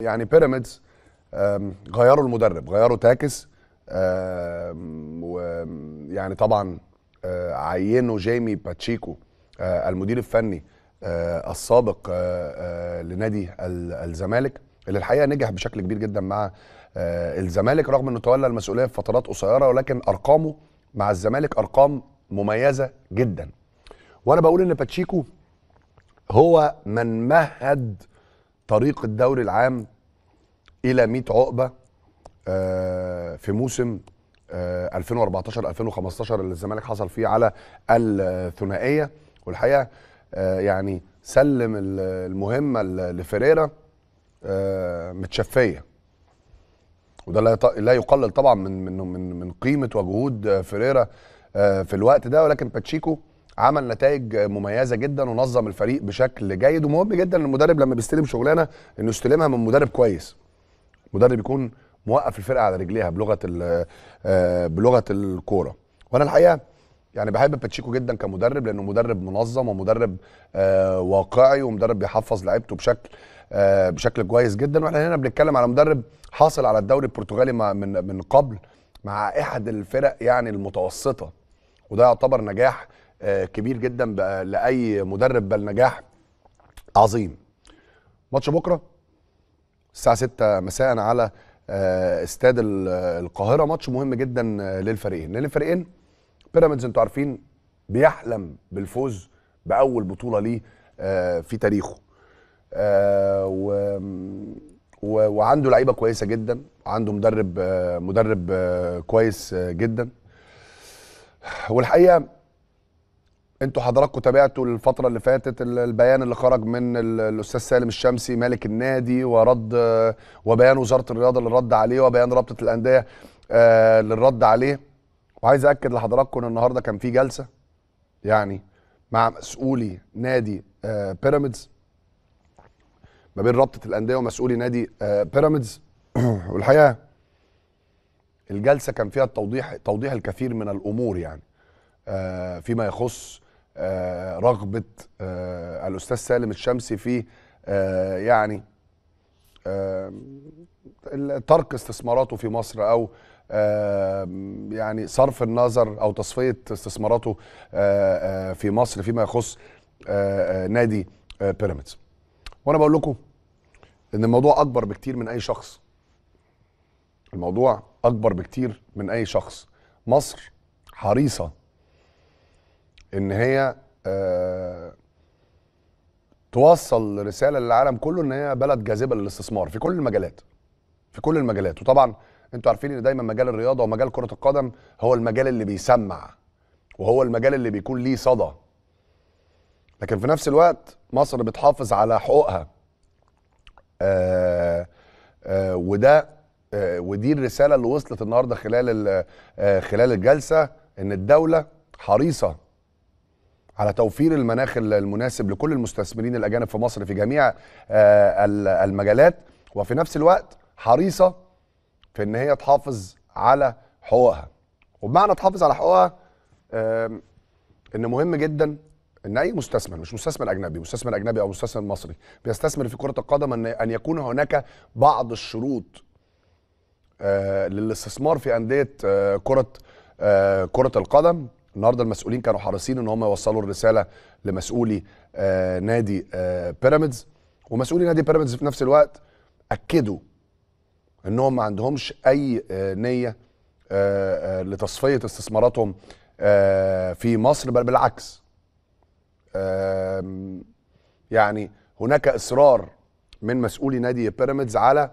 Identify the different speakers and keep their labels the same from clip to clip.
Speaker 1: يعني بيراميدز غيروا المدرب، غيروا تاكس. ويعني طبعا عينوا جيمي باتشيكو المدير الفني السابق لنادي الزمالك، اللي الحقيقه نجح بشكل كبير جدا مع الزمالك رغم انه تولى المسؤوليه في فترات قصيره، ولكن ارقامه مع الزمالك ارقام مميزه جدا. وانا بقول ان باتشيكو هو من مهد طريق الدوري العام الى 100 عقبه في موسم 2014 2015 اللي الزمالك حصل فيه على الثنائيه. والحقيقه يعني سلم المهمه لفيريرا متشفيه، وده لا يقلل طبعا من قيمه وجهود فيريرا في الوقت ده، ولكن باتشيكو عمل نتائج مميزه جدا ونظم الفريق بشكل جيد. ومهم جدا المدرب لما بيستلم شغلانه انه يستلمها من مدرب كويس، مدرب يكون موقف الفرقه على رجليها بلغه الكوره. وانا الحقيقه يعني بحب باتشيكو جدا كمدرب، لانه مدرب منظم ومدرب واقعي ومدرب بيحفظ لعيبته بشكل كويس جدا. واحنا هنا بنتكلم على مدرب حاصل على الدوري البرتغالي من قبل مع احد الفرق يعني المتوسطه، وده يعتبر نجاح كبير جدا لاي مدرب، بل نجاح عظيم. ماتش بكره الساعه 6 مساء على استاد القاهره، ماتش مهم جدا للفريقين، لان الفريقين بيراميدز انتوا عارفين بيحلم بالفوز باول بطوله ليه في تاريخه، وعنده لعيبه كويسه جدا، عنده مدرب كويس جدا. والحقيقه انتوا حضراتكم تابعتوا الفتره اللي فاتت البيان اللي خرج من الاستاذ سالم الشمسي مالك النادي، وبيان وزاره الرياضه اللي رد عليه، وبيان رابطه الانديه للرد عليه. وعايز اكد لحضراتكم ان النهارده كان في جلسه يعني مع مسؤولي نادي بيراميدز، ما بين رابطه الانديه ومسؤولي نادي بيراميدز. والحقيقه الجلسه كان فيها توضيح الكثير من الامور، يعني فيما يخص رغبه الاستاذ سالم الشمسي في يعني ترك استثماراته في مصر، او يعني صرف النظر او تصفيه استثماراته في مصر فيما يخص نادي بيراميدز. وانا بقول لكم ان الموضوع اكبر بكتير من اي شخص، الموضوع اكبر بكتير من اي شخص. مصر حريصه ان هي توصل رساله للعالم كله ان هي بلد جاذبه للاستثمار في كل المجالات، في كل المجالات. وطبعا انتوا عارفين ان دايما مجال الرياضه ومجال كره القدم هو المجال اللي بيسمع، وهو المجال اللي بيكون ليه صدى، لكن في نفس الوقت مصر بتحافظ على حقوقها. ودي الرساله اللي وصلت النهارده خلال الجلسه، ان الدوله حريصه على توفير المناخ المناسب لكل المستثمرين الاجانب في مصر في جميع المجالات، وفي نفس الوقت حريصه في ان هي تحافظ على حقوقها. وبمعنى تحافظ على حقوقها ان مهم جدا ان اي مستثمر، مش مستثمر اجنبي او مستثمر مصري بيستثمر في كره القدم، ان يكون هناك بعض الشروط للاستثمار في انديه كره القدم. النهارده المسؤولين كانوا حريصين ان هم يوصلوا الرساله لمسؤولي نادي بيراميدز، ومسؤولي نادي بيراميدز في نفس الوقت اكدوا انهم ما عندهمش اي نيه لتصفيه استثماراتهم في مصر، بل بالعكس يعني هناك اصرار من مسؤولي نادي بيراميدز على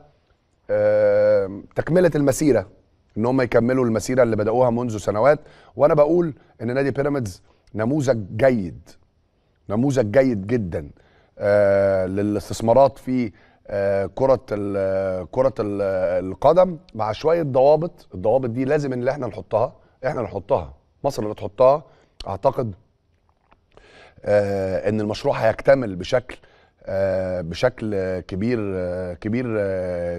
Speaker 1: تكمله المسيره، ان هم يكملوا المسيره اللي بداوها منذ سنوات. وانا بقول ان نادي بيراميدز نموذج جيد جدا للاستثمارات في كره القدم، مع شويه ضوابط. الضوابط دي لازم ان احنا نحطها مصر اللي تحطها. اعتقد ان المشروع هيكتمل بشكل كبير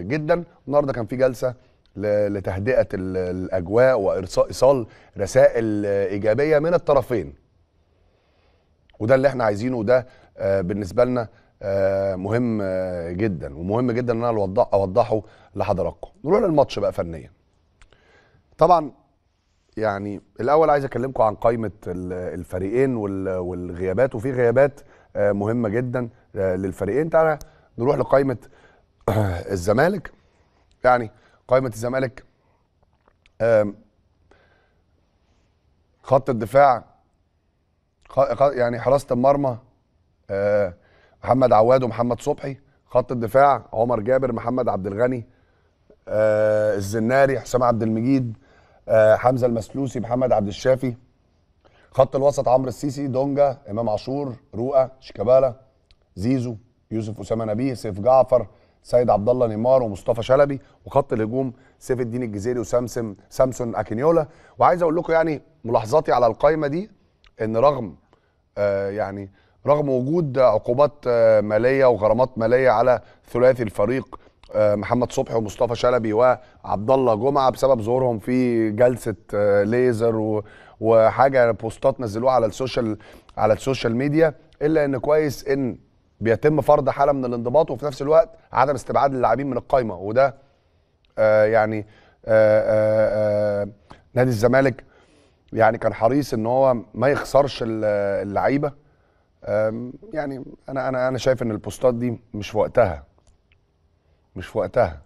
Speaker 1: جدا. النهارده كان في جلسه لتهدئه الاجواء وايصال رسائل ايجابيه من الطرفين، وده اللي احنا عايزينه، وده بالنسبه لنا مهم جدا، ومهم جدا ان انا اوضحه لحضراتكم. نروح للماتش بقى فنيا. طبعا يعني الاول عايز اكلمكم عن قائمه الفريقين والغيابات، وفي غيابات مهمه جدا للفريقين. تعالى نروح لقائمه الزمالك. يعني قائمه الزمالك، خط الدفاع، يعني حراسه المرمى محمد عواد ومحمد صبحي. خط الدفاع عمر جابر، محمد عبد الغني، الزناري، حسام عبد المجيد، حمزه المسلوسي، محمد عبد الشافي. خط الوسط عمرو السيسي، دونجا، امام عاشور، رؤى، شيكابالا، زيزو، يوسف اسامه نبيه، سيف جعفر، سيد عبد الله نيمار، ومصطفى شلبي. وخط الهجوم سيف الدين الجزيري سامسون اكينيولا. وعايز اقول لكم يعني ملاحظاتي على القائمه دي، ان يعني رغم وجود عقوبات ماليه وغرامات ماليه على ثلاثي الفريق محمد صبحي ومصطفى شلبي وعبد الله جمعه بسبب ظهورهم في جلسه ليزر وحاجه بوستات نزلوها على السوشيال ميديا، الا ان كويس ان بيتم فرض حاله من الانضباط، وفي نفس الوقت عدم استبعاد اللاعبين من القائمه. وده يعني نادي الزمالك يعني كان حريص ان هو ما يخسرش اللعيبه. يعني انا شايف ان البوستات دي مش في وقتها.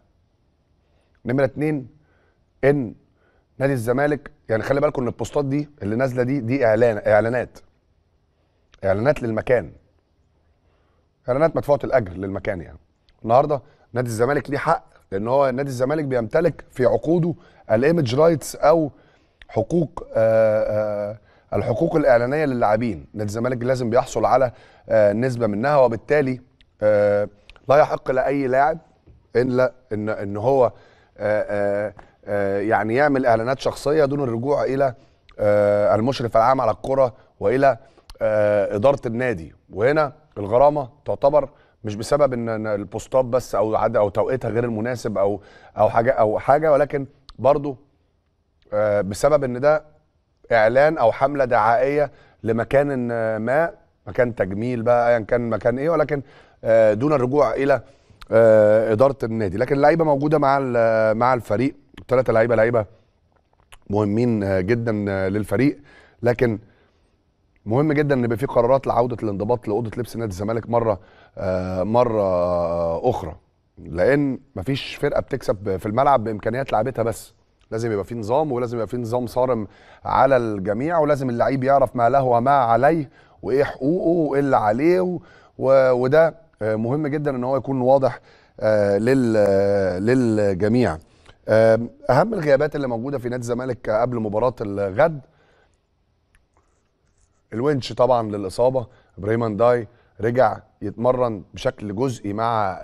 Speaker 1: نمره 2، ان نادي الزمالك يعني خلي بالكم ان البوستات دي اللي نازله دي اعلانات للمكان، اعلانات مدفوعه الاجر للمكان. يعني النهارده نادي الزمالك ليه حق، لان هو نادي الزمالك بيمتلك في عقوده الايمج رايتس، او حقوق الحقوق الاعلانيه للاعبين. نادي الزمالك لازم بيحصل على نسبه منها، وبالتالي لا يحق لاي لاعب الا ان هو يعني يعمل اعلانات شخصيه دون الرجوع الى المشرف العام على الكره والى اداره النادي. وهنا الغرامه تعتبر مش بسبب ان البوستات بس او توقيتها غير المناسب او حاجه، ولكن برضو بسبب ان ده اعلان او حمله دعائيه لمكان ما، مكان تجميل بقى ايا كان مكان ايه، ولكن دون الرجوع الى اداره النادي. لكن اللعيبه موجوده مع الفريق، ثلاثه لعيبه مهمين جدا للفريق. لكن مهم جدا ان يبقى في قرارات لعوده الانضباط لاوضه لبس نادي الزمالك مره اخرى، لان مفيش فرقه بتكسب في الملعب بامكانيات لعبتها بس. لازم يبقى في نظام، ولازم يبقى في نظام صارم على الجميع، ولازم اللعيب يعرف ما له وما عليه، وايه حقوقه وايه اللي عليه، وده مهم جدا ان هو يكون واضح للجميع. اهم الغيابات اللي موجوده في نادي الزمالك قبل مباراه الغد، الونش طبعا للاصابه. ابراهيم انداي رجع يتمرن بشكل جزئي مع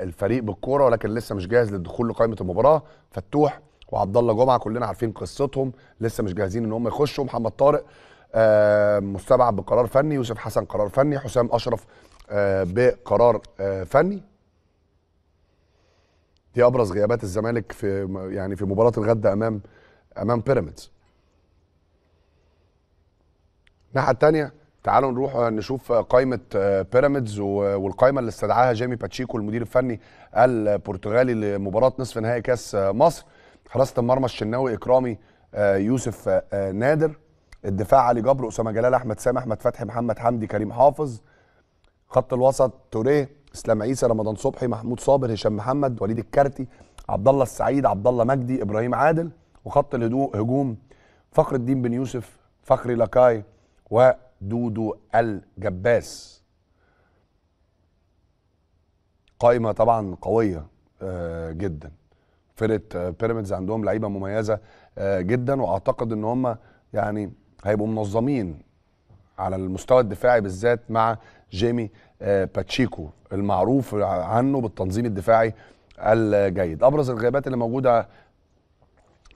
Speaker 1: الفريق بالكوره، ولكن لسه مش جاهز للدخول لقائمه المباراه. فتوح وعبد الله جمعه كلنا عارفين قصتهم، لسه مش جاهزين ان هم يخشوا. محمد طارق مستبعد بقرار فني، يوسف حسن قرار فني، حسام اشرف بقرار فني. دي ابرز غيابات الزمالك في مباراه الغد امام بيراميدز. الناحيه الثانيه تعالوا نروح نشوف قائمه بيراميدز والقائمه اللي استدعاها جيمي باتشيكو المدير الفني البرتغالي لمباراه نصف نهائي كاس مصر. حراسه المرمى الشناوي، اكرامي، يوسف نادر. الدفاع علي جبر، اسامه جلال، احمد سامح، احمد فتحي، محمد حمدي، كريم حافظ. خط الوسط توريه، اسلام عيسى، رمضان صبحي، محمود صابر، هشام محمد، وليد الكارتي، عبد الله السعيد، عبد الله مجدي، ابراهيم عادل. وخط الهجوم فخر الدين بن يوسف، فخري لاكاي، ودودو الجباس. قائمه طبعا قويه جدا. فرقه بيراميدز عندهم لعيبه مميزه جدا، واعتقد ان هم يعني هيبقوا منظمين على المستوى الدفاعي بالذات مع جيمي باتشيكو المعروف عنه بالتنظيم الدفاعي الجيد. ابرز الغيابات اللي موجوده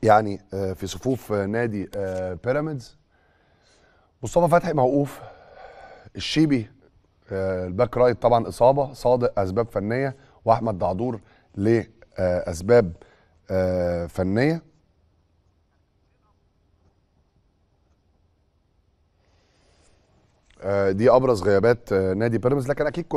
Speaker 1: يعني في صفوف نادي بيراميدز، مصطفى فتحي موقوف، الشيبي الباك رايت طبعا اصابه، صادق اسباب فنيه، واحمد دعدور لاسباب فنيه. دي ابرز غيابات نادي بيراميدز. لكن اكيد